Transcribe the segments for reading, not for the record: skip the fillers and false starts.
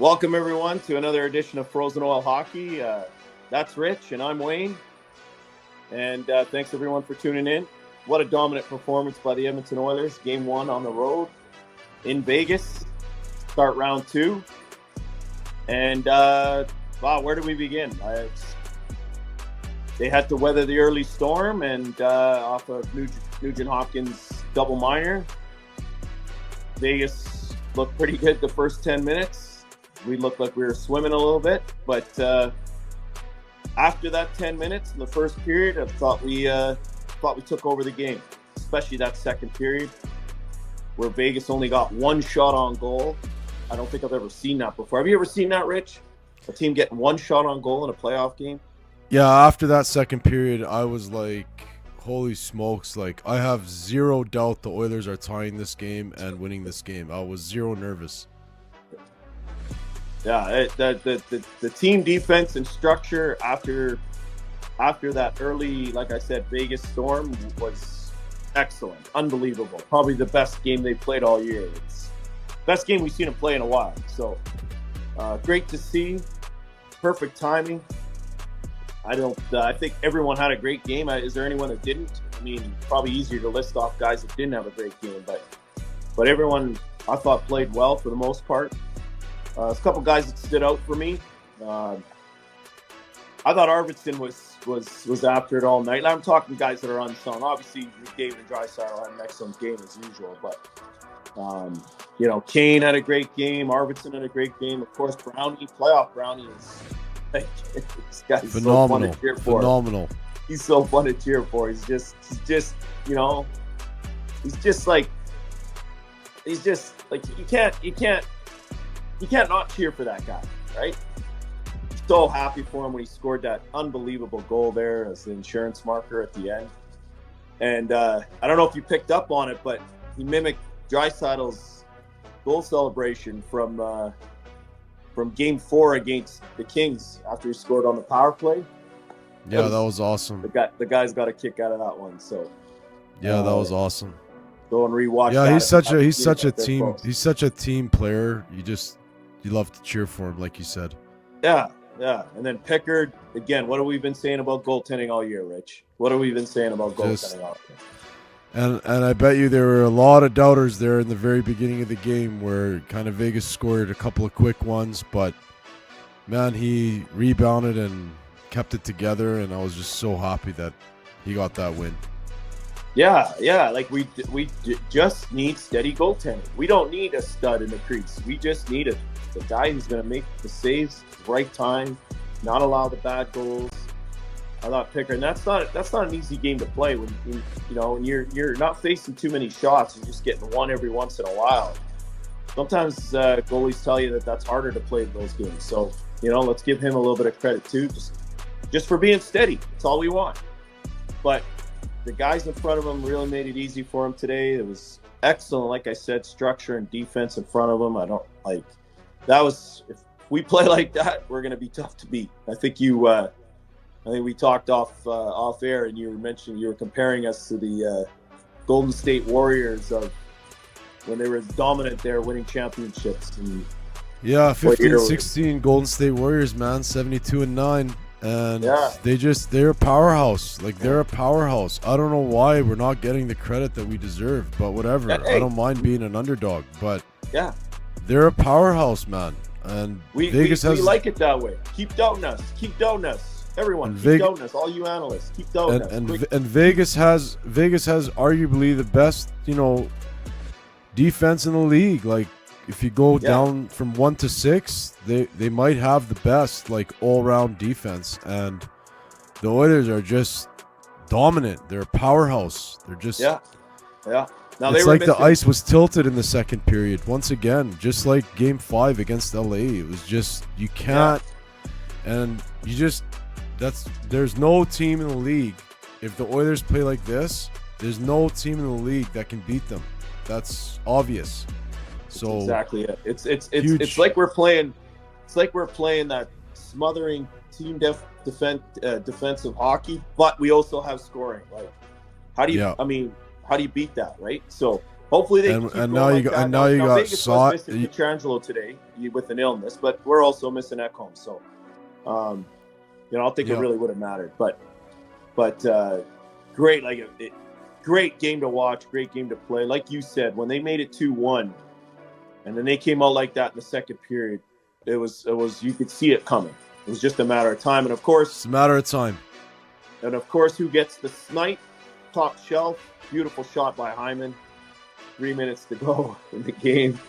Welcome, everyone, to another edition of Frozen Oil Hockey. That's Rich, and I'm Wayne. And thanks, everyone, for tuning in. What a dominant performance by the Edmonton Oilers. Game 1 on the road in Vegas. Start round 2. And, wow, where do we begin? They had to weather the early storm, and off of Nugent Hopkins' double minor. Vegas looked pretty good the first 10 minutes. We looked like we were swimming a little bit, but after that 10 minutes in the first period, I thought we took over the game, especially that second period where Vegas only got one shot on goal. I don't think I've ever seen that before. Have you ever seen that, Rich? A team getting one shot on goal in a playoff game? Yeah, after that second period, I was like, holy smokes, like I have zero doubt the Oilers are tying this game and winning this game. I was zero nervous. Yeah, the team defense and structure after that early, like I said, Vegas storm was excellent, unbelievable. Probably the best game they played all year. It's the best game we've seen them play in a while. So great to see. Perfect timing. I think everyone had a great game. Is there anyone that didn't? I mean, probably easier to list off guys that didn't have a great game, but everyone I thought played well for the most part. There's a couple guys that stood out for me. I thought Arvidsson was after it all night. I'm talking guys that are unsung. Obviously, David and Draisaitl had an excellent game as usual, but Kane had a great game. Arvidsson had a great game. Of course, Brownie, playoff Brownie is this guy's phenomenal. So fun to cheer for. Phenomenal. He's so fun to cheer for. He's just like you can't not cheer for that guy, right? So happy for him when he scored that unbelievable goal there as the insurance marker at the end. And I don't know if you picked up on it, but he mimicked Draisaitl's goal celebration from Game 4 against the Kings after he scored on the power play. Yeah, that was awesome. The guy's got a kick out of that one. So yeah, that was awesome. Go and rewatch. Yeah, that. he's such a team player. You love to cheer for him, like you said. Yeah. And then Pickard, again, what have we been saying about goaltending all year, Rich? What have we been saying about goaltending all year? And I bet you there were a lot of doubters there in the very beginning of the game where kind of Vegas scored a couple of quick ones, but man, he rebounded and kept it together, and I was just so happy that he got that win. Yeah, like we just need steady goaltending. We don't need a stud in the crease. We just need a guy who's going to make the saves at the right time, not allow the bad goals. I thought Pickard, and that's not an easy game to play when you're not facing too many shots. You're just getting one every once in a while. Sometimes goalies tell you that that's harder to play those games. So let's give him a little bit of credit too, just for being steady. That's all we want. But the guys in front of him really made it easy for him today. It was excellent, like I said, structure and defense in front of him. If we play like that, we're going to be tough to beat. I think we talked off air, and you were comparing us to the Golden State Warriors of when they were dominant there, winning championships. And yeah, 15-16 Golden State Warriors, man, 72-9. And they're a powerhouse. Like, they're a powerhouse. I don't know why we're not getting the credit that we deserve, but whatever. I don't mind being an underdog, but yeah, they're a powerhouse, man. And we like it that way. Keep doubting us. Everyone, keep doubting us. All you analysts, keep doubting us. And Vegas has arguably the best, defense in the league. Like, if you go down from 1 to 6, they might have the best, like, all-round defense. And the Oilers are just dominant. They're a powerhouse. They're just yeah. Now, it's like the ice was tilted in the second period once again, just like Game 5 against LA. It was just, you can't, and you just, there's no team in the league. If the Oilers play like this, there's no team in the league that can beat them. That's obvious. So exactly it. It's like we're playing. It's like we're playing that smothering team defensive hockey, but we also have scoring. Like, how do you? I mean, how do you beat that, right? So Hopefully they And- keep and going now you like got- that. and now you got Vegas Saw- was missing Pietrangelo today with an illness, but we're also missing Ekholm. So, I don't think it really would have mattered. But great, great game to watch, great game to play. Like you said, when they made it 2-1, and then they came out like that in the second period, it was you could see it coming. It was just a matter of time, and of course, It's a matter of time. who gets the snipe? Top shelf, beautiful shot by Hyman. 3 minutes to go in the game,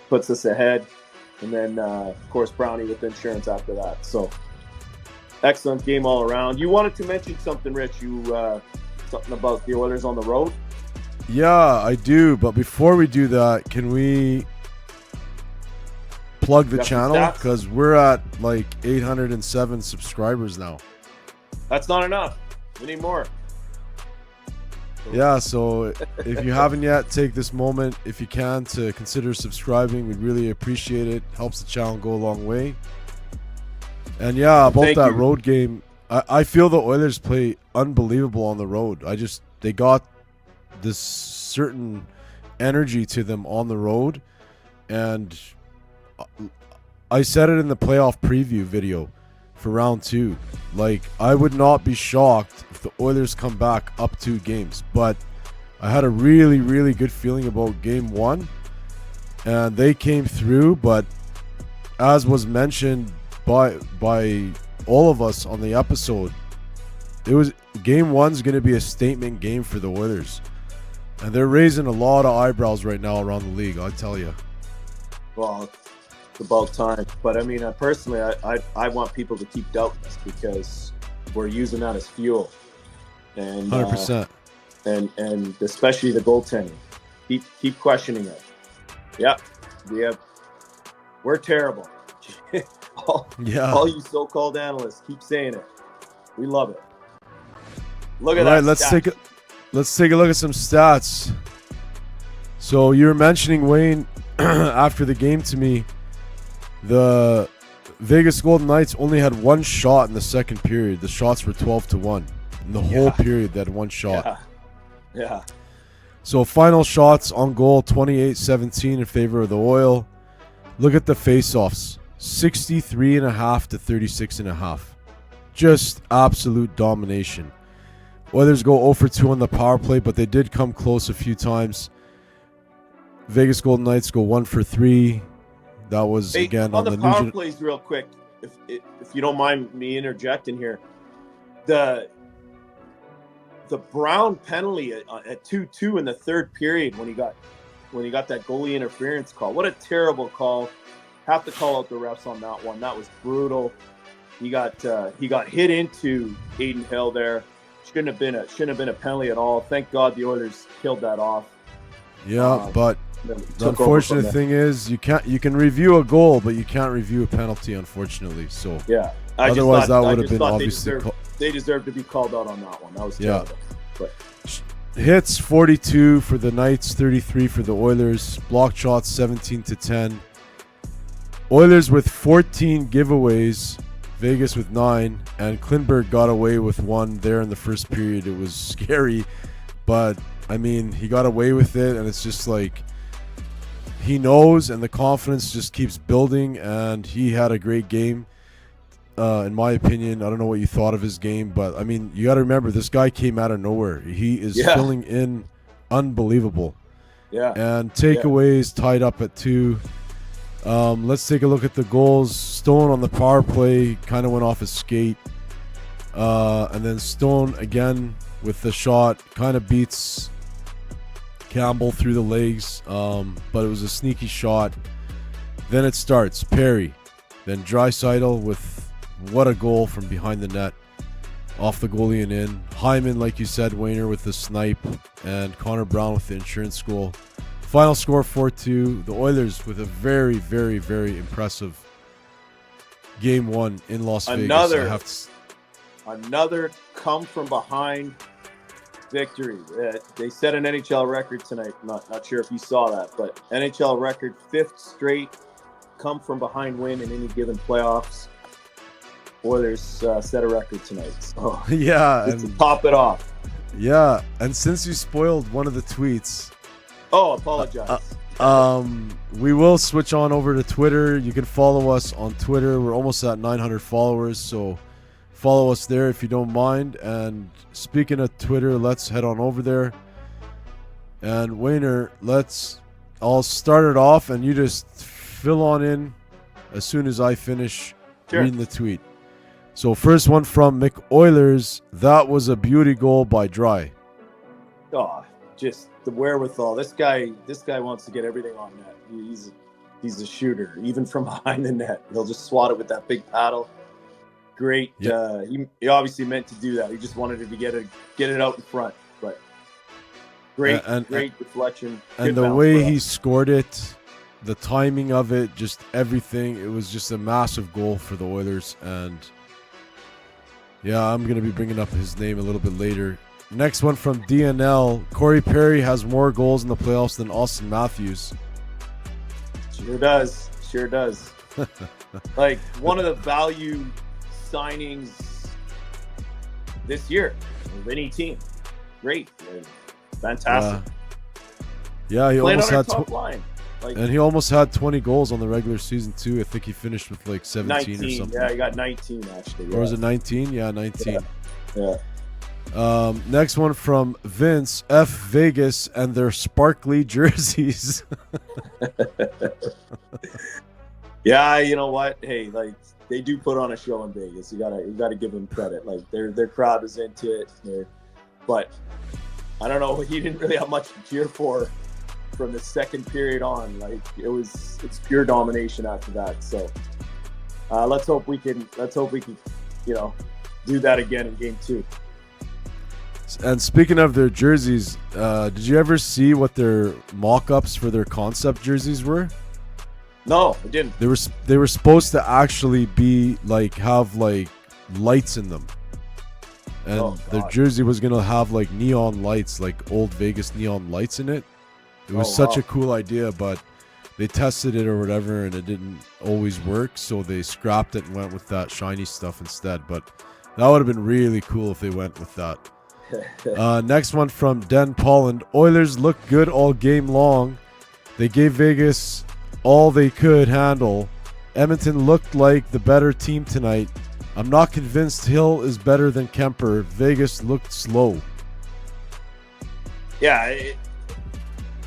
puts us ahead, and then of course Brownie with insurance after that. So excellent game all around. You wanted to mention something, Rich? Something about the Oilers on the road? Yeah, I do. But before we do that, can we plug the Got some channel? stats? Because we're at like 807 subscribers now. That's not enough. We need more. Yeah, so if you haven't yet, take this moment, if you can, to consider subscribing. We'd really appreciate it. Helps the channel go a long way. And yeah, about Thank that you. road game, I feel the Oilers play unbelievable on the road. They got this certain energy to them on the road. And I said it in the playoff preview video for round 2. Like, I would not be shocked if the Oilers come back up 2 games. But I had a really, really good feeling about game 1. And they came through, but as was mentioned by all of us on the episode, game 1's going to be a statement game for the Oilers. And they're raising a lot of eyebrows right now around the league, I'll tell you. Well, it's about time. But I mean, personally, I want people to keep doubting us because we're using that as fuel. And 100%. And especially the goaltending. Keep questioning it. Yeah, we're terrible. All you so-called analysts keep saying it. We love it. Look at that. All right, let's take a look at some stats. So you were mentioning, Wayne, after the game to me, the Vegas Golden Knights only had 1 shot in the second period. The shots were 12-1. In the whole period, they had 1 shot. Yeah. So final shots on goal, 28-17 in favor of the Oil. Look at the face-offs, 63.5 to 36.5. Just absolute domination. Oilers go 0 for 2 on the power play, but they did come close a few times. Vegas Golden Knights go 1 for 3. That was again on the power plays. Real quick, if you don't mind me interjecting here, the Brown penalty at 2-2 in the third period when he got that goalie interference call. What a terrible call! Have to call out the refs on that one. That was brutal. He got hit into Aiden Hill there. Shouldn't have been a penalty at all. Thank God the Oilers killed that off. Yeah, but the unfortunate thing is you can review a goal, but you can't review a penalty, unfortunately. So yeah, otherwise that would have been obviously. They deserve to be called out on that one. That was terrible. But hits 42 for the Knights, 33 for the Oilers. Block shots 17-10. Oilers with 14 giveaways. Vegas with 9, and Klingberg got away with 1 there in the first period. It was scary, but I mean, he got away with it, and it's just like he knows, and the confidence just keeps building, and he had a great game. In my opinion, I don't know what you thought of his game, but I mean, you got to remember, this guy came out of nowhere. He is filling in unbelievable. Yeah. And takeaways tied up at 2. Let's take a look at the goals. Stone on the power play kind of went off his skate. And then Stone again with the shot kind of beats Campbell through the legs. But it was a sneaky shot. Then it starts. Perry. Then Draisaitl with what a goal from behind the net. Off the goalie and in. Hyman, like you said, Wayner with the snipe. And Connor Brown with the insurance goal. Final score 4-2. The Oilers with a very, very, very impressive game 1 in Las Vegas. Another come from behind victory. They set an NHL record tonight. Not sure if you saw that, but NHL record, 5th straight come from behind win in any given playoffs. Oilers set a record tonight. So, yeah, and to top it off. Yeah, and since you spoiled one of the tweets, Oh, apologize. We will switch on over to Twitter. You can follow us on Twitter. We're almost at 900 followers, so follow us there if you don't mind. And speaking of Twitter, let's head on over there. And Wayner, I'll start it off, and you just fill on in as soon as I finish reading the tweet. So first one from McOilers. That was a beauty goal by Dry. Oh, just the wherewithal. This guy wants to get everything on net. He's a shooter, even from behind the net. He'll just swat it with that big paddle. Great. Yep. He obviously meant to do that. He just wanted to get it out in front. But great deflection. And the way he scored it, the timing of it, just everything. It was just a massive goal for the Oilers. And yeah, I'm going to be bringing up his name a little bit later. Next one from DNL. Corey Perry has more goals in the playoffs than Austin Matthews. Sure does. Like, one of the value signings this year of any team. Great. Fantastic. Yeah, he almost had top line. And he almost had 20 goals on the regular season too. I think he finished with like 17 or something. Yeah, he got 19 actually. Yeah. Or was it 19? Yeah, 19. Yeah. Next one from Vince F. Vegas and their sparkly jerseys. Yeah, you know what? Hey, like, they do put on a show in Vegas. You gotta give them credit. Like, their crowd is into it. But I don't know. He didn't really have much to cheer for from the second period on. Like, it's pure domination after that. So let's hope we can do that again in game 2. And speaking of their jerseys, did you ever see what their mock-ups for their concept jerseys were? No, I didn't. They were supposed to actually be have lights in them. And their jersey was gonna have like neon lights, like old Vegas neon lights in it. It was such a cool idea, but they tested it or whatever and it didn't always work, so they scrapped it and went with that shiny stuff instead. But that would have been really cool if they went with that. Next one from Den Polland. Oilers looked good all game long. They gave Vegas all they could handle. Edmonton looked like the better team tonight. I'm not convinced Hill is better than Kemper. Vegas looked slow. Yeah,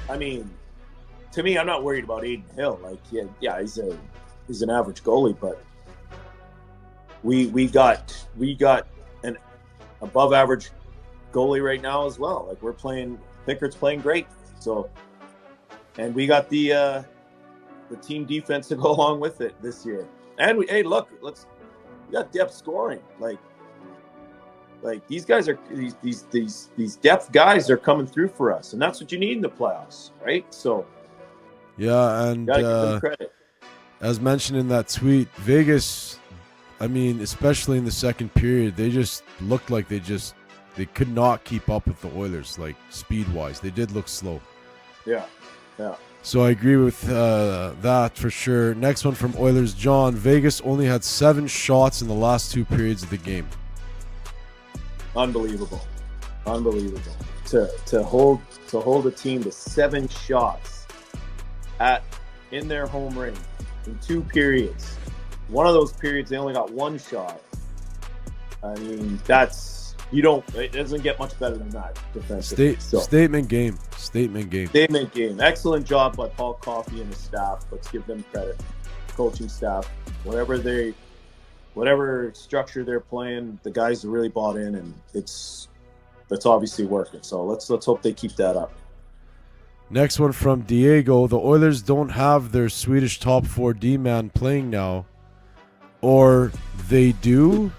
I mean, to me, I'm not worried about Aiden Hill. Like, yeah, he's an average goalie, but we got an above average goalie right now as well. Like, Pickard's playing great. So, and we got the team defense to go along with it this year. And we got depth scoring. Like these guys are these depth guys are coming through for us, and that's what you need in the playoffs, right? So yeah, and gotta give them credit. As mentioned in that tweet, Vegas, I mean, especially in the second period, they just looked like they could not keep up with the Oilers, like speed-wise. They did look slow. Yeah. So I agree with that for sure. Next one from Oilers, John. Vegas only had 7 shots in the last 2 periods of the game. Unbelievable. To hold a team to 7 shots in their home ring in 2 periods. One of those periods they only got 1 shot. I mean, it doesn't get much better than that defensively. Statement game. Excellent job by Paul Coffey and his staff. Let's give them credit. Coaching staff, whatever structure they're playing, the guys are really bought in, and that's obviously working. So let's hope they keep that up. Next one from Diego. The Oilers don't have their Swedish top 4 D-man playing now, or they do.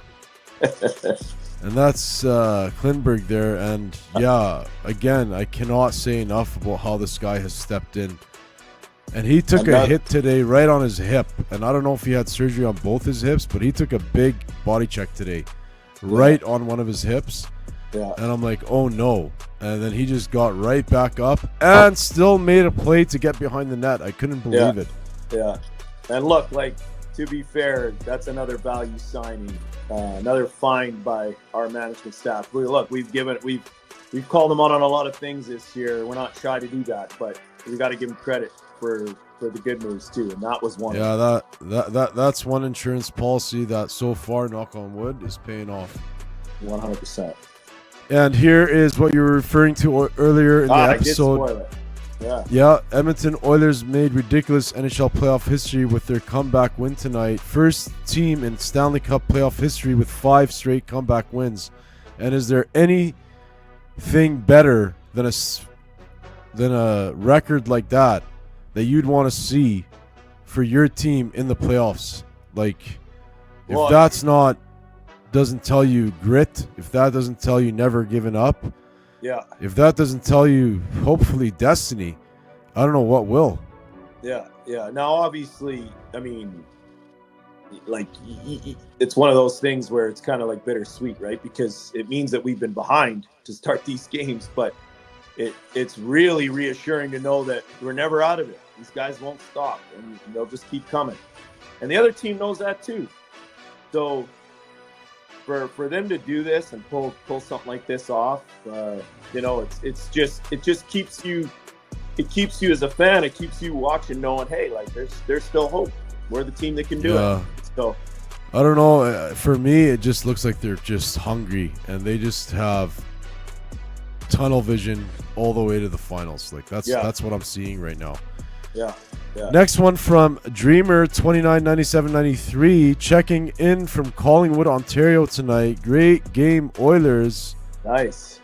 And that's Klingberg there. And yeah, again, I cannot say enough about how this guy has stepped in. And he took a hit today right on his hip. And I don't know if he had surgery on both his hips, but he took a big body check today right on one of his hips. Yeah. And I'm like, oh no. And then he just got right back up and still made a play to get behind the net. I couldn't believe it. Yeah. And look, to be fair, that's another value signing. Another find by our management staff. We've we've called him out on a lot of things this year. We're not shy to do that, but we got to give him credit for the good moves too, and that was one. Yeah, that's one insurance policy that so far, knock on wood, is paying off. 100%. And here is what you were referring to earlier in the episode. I did spoil it. Yeah, Edmonton Oilers made ridiculous NHL playoff history with their comeback win tonight. First team in Stanley Cup playoff history with 5 straight comeback wins. And is there anything better than a record like that you'd want to see for your team in the playoffs? Like, if that's not doesn't tell you grit, if that doesn't tell you never giving up, yeah, if that doesn't tell you hopefully destiny, I don't know what will. Yeah. Now, obviously, I mean, like, it's one of those things where it's kind of like bittersweet, right? Because it means that we've been behind to start these games, but it's really reassuring to know that we're never out of it. These guys won't stop, and they'll just keep coming. And the other team knows that too. So for them to do this and pull something like this off, it just keeps you as a fan. It keeps you watching, knowing, hey, like there's still hope. We're the team that can do it. So I don't know. For me, it just looks like they're just hungry and they just have tunnel vision all the way to the finals. Like that's what I'm seeing right now. Yeah. Next one from Dreamer 299793, checking in from Collingwood, Ontario tonight. Great game, Oilers. Nice.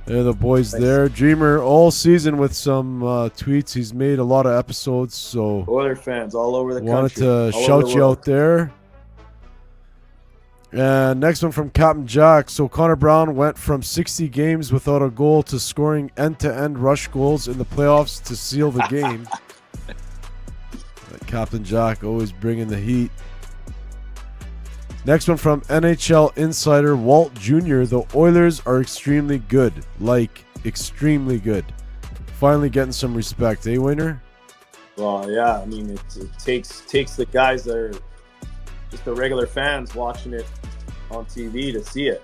They're the boys there. Dreamer all season with some tweets. He's made a lot of episodes, so Oiler fans all over the country. Wanted to shout you out there. And next one from Captain Jack. So Connor Brown went from 60 games without a goal to scoring end-to-end rush goals in the playoffs to seal the game. Captain Jack always bringing the heat. Next one from NHL insider Walt Jr. The Oilers are extremely good. Like, extremely good. Finally getting some respect, eh, Wayner? Well, yeah. I mean, it takes the guys that are just the regular fans watching it on TV to see it.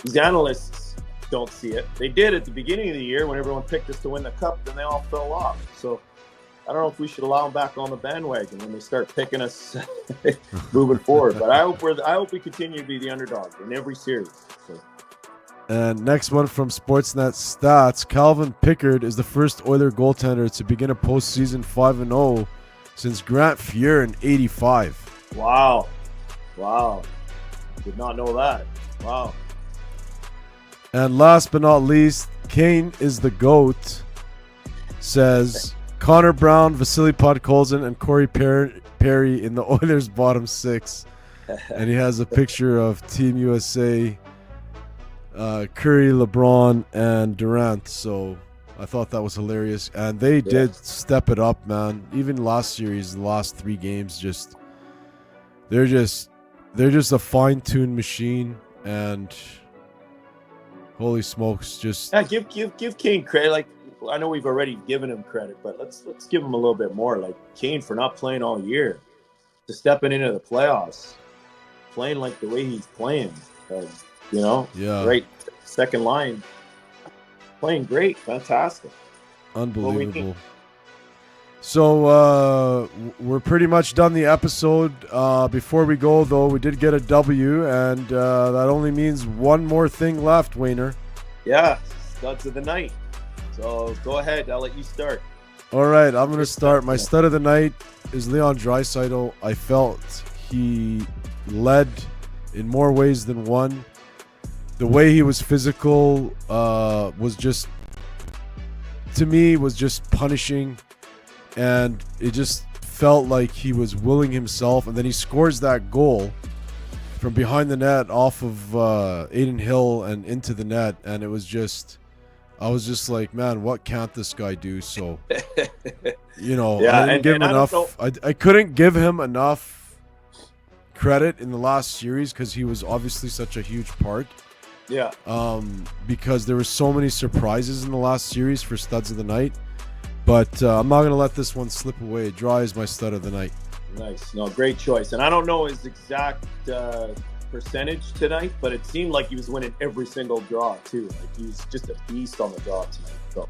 These analysts don't see it. They did at the beginning of the year when everyone picked us to win the cup, then they all fell off. So I don't know if we should allow them back on the bandwagon when they start picking us moving forward. But I hope we continue to be the underdog in every series. So. And next one from Sportsnet Stats. Calvin Pickard is the first Oiler goaltender to begin a postseason 5-0 since Grant Fuhr in '85. Wow. Did not know that. Wow. And last but not least, Kane is the GOAT, says Connor Brown, Vasily Podkolzin, and Corey Perry in the Oilers' bottom 6. And he has a picture of Team USA, Curry, LeBron, and Durant. So I thought that was hilarious. And they did step it up, man. Even last series, the last 3 games, they're just a fine-tuned machine. And holy smokes, give Kane credit. Like, I know we've already given him credit, but let's give him a little bit more. Like Kane for not playing all year, to stepping into the playoffs, playing like the way he's playing. Great second line, playing great, fantastic, unbelievable. So we're pretty much done the episode. Before we go, though, we did get a W, and that only means one more thing left, Wayner. Yeah, studs of the night. So go ahead. I'll let you start. All right, I'm going to start. My stud of the night is Leon Draisaitl. I felt he led in more ways than one. The way he was physical was just punishing. And it just felt like he was willing himself. And then he scores that goal from behind the net off of Aiden Hill and into the net. And it was just, I was just like, man, what can't this guy do? So, I didn't give him enough. I couldn't give him enough credit in the last series because he was obviously such a huge part. Yeah. Because there were so many surprises in the last series for studs of the night. But I'm not going to let this one slip away. Dry is my stud of the night. Nice. No, great choice. And I don't know his exact percentage tonight, but it seemed like he was winning every single draw too. Like he's just a beast on the draw tonight. So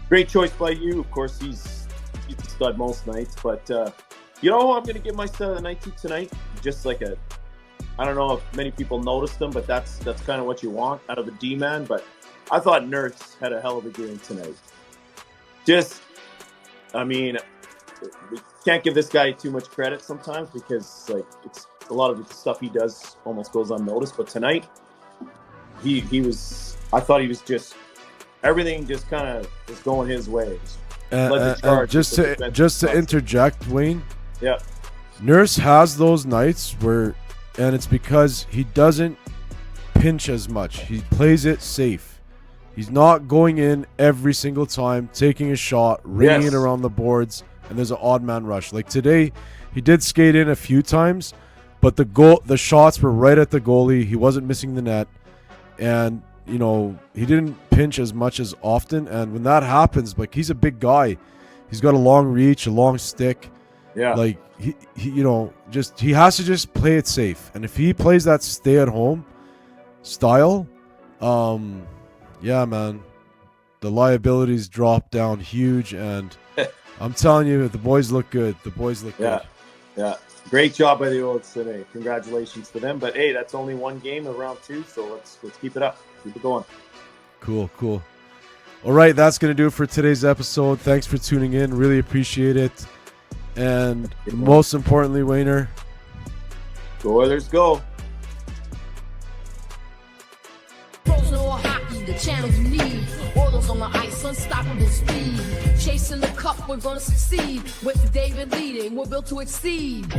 great choice by you. Of course, he's a stud most nights, but you know who I'm going to give my stud of the night to tonight? Just like I don't know if many people noticed him, but that's kind of what you want out of a D-man. But I thought Nurse had a hell of a game tonight. I mean, we can't give this guy too much credit sometimes because like it's a lot of the stuff he does almost goes unnoticed. But tonight, I thought he was just everything just kind of was going his way. And just to interject, Wayne. Yeah. Nurse has those nights where, and it's because he doesn't pinch as much. He plays it safe. He's not going in every single time, taking a shot, ringing it around the boards, and there's an odd man rush. Like today, he did skate in a few times, but the shots were right at the goalie. He wasn't missing the net, and you know he didn't pinch as much as often. And when that happens, like he's a big guy, he's got a long reach, a long stick. Yeah, like he you know he has to just play it safe. And if he plays that stay at home style, yeah, man, the liabilities drop down huge, and I'm telling you, the boys look good. The boys look good. Yeah. Great job by the Oilers today. Congratulations to them. But hey, that's only one game of round 2, so let's keep it up. Keep it going. Cool. All right, that's going to do it for today's episode. Thanks for tuning in. Really appreciate it. And most importantly, Wayner, go Oilers, go. The channels you need, Oilers on the ice, unstoppable speed, chasing the cup, we're gonna succeed. With David leading, we're built to exceed.